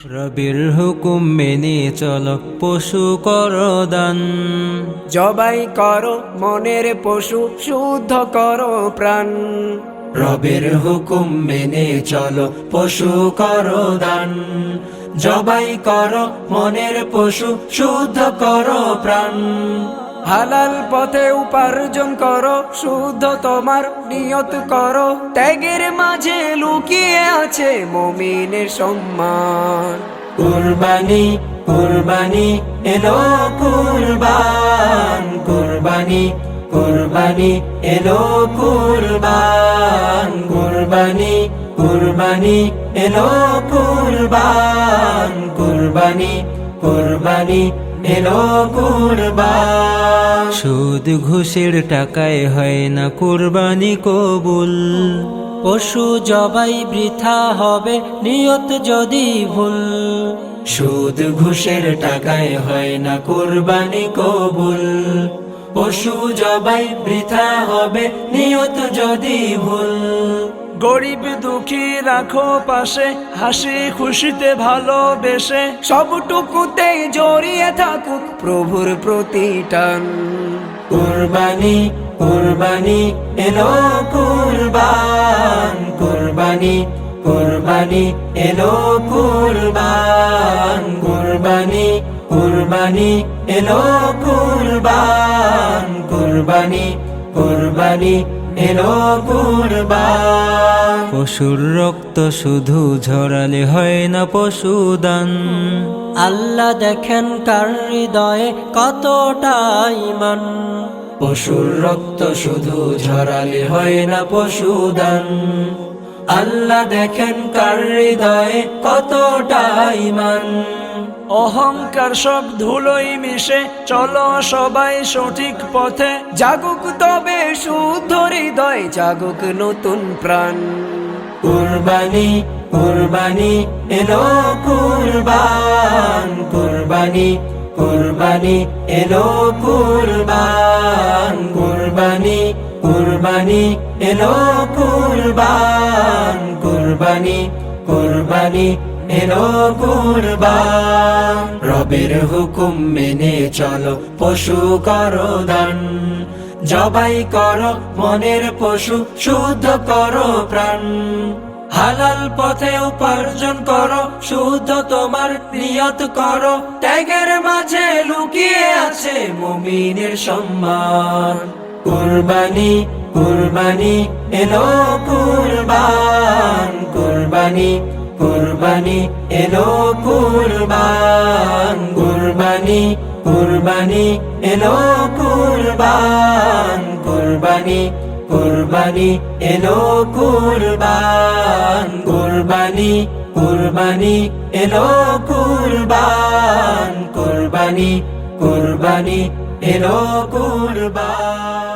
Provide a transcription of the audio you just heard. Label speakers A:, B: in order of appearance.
A: রবির হুকুম মেনে চলো, পশু করো দান।
B: জবাই করো মনের পশু, শুদ্ধ করো প্রাণ।
A: রবির হুকুম মেনে চলো, পশু করো দান। জবাই করো মনের পশু, শুদ্ধ করো প্রাণ।
B: হালাল পথে উপার্জন করো, শুদ্ধ তোমার নিয়ত করো। ত্যাগের মাঝে লুকিয়ে আছে মুমিনের সম্মান।
A: কুরবানি কুরবানি এলো কুরবান, কুরবানি কুরবানি এলো কুরবান, কুরবানি কুরবানি এলো কুরবান, কুরবানি কুরবানি এলো কুরবান। সুদ ঘুষের টাকায় হয় না কুরবানি কবুল। পশু জবাই বৃথা হবে নিয়ত যদি ভুল। সুদ ঘুষের টাকায় হয় না কুরবানি কবুল। পশু জবাই বৃথা হবে নিয়ত যদি ভুল।
B: গরিব দুঃখী রাখো পাশে, হাসি খুশিতে ভালোবেসে। সবটুকুতে জড়িয়ে থাকুক প্রভুর প্রতিটান।
A: কুরবানি কুরবানি এলো কুরবান, কুরবানি কুরবানি এলো কুরবান, কুরবানি কুরবানি এলো কুরবান, কুরবানি কুরবানি এলো কুরবান। পশুর রক্ত শুধু ঝরালে হয় না পশুদান। আল্লাহ দেখেন কার হৃদয়ে কতটা ঈমান। পশুর রক্ত শুধু ঝরালে হয় না পশুদান। আল্লাহ দেখেন কার হৃদয়ে কতটা ঈমান।
B: অহংকার সব ধুলোই মিশে চলো সবাই সঠিক পথে। জাগুক তবে শুদ্ধ হৃদয়, জাগুক নতুন প্রাণ।
A: কুরবানি কুরবানি এলো কুরবান, কুরবানি কুরবানি এলো কুরবান, কুরবানি কুরবানি এলো কুরবান, কুরবানি কুরবানি এলো কুরবান। রবের হুকুম মেনে চলো, পশু করো দান। জবাই করো মনের পশু, শুদ্ধ করো প্রাণ। হালাল পথে উপার্জন করো, শুদ্ধ তোমার নিয়ত করো। ত্যাগের মাঝে লুকিয়ে আছে মুমিনের সম্মান। কুরবানি কুরবানি এলো কুরবান, কুরবানি কুরবানি এলো কুরবান, কুরবানি কুরবানি এলো কুরবান, কুরবানি কুরবানি এলো কুরবান, কুরবানি কুরবানি এলো কুরবান, কুরবানি কুরবানি এলো কুরবান।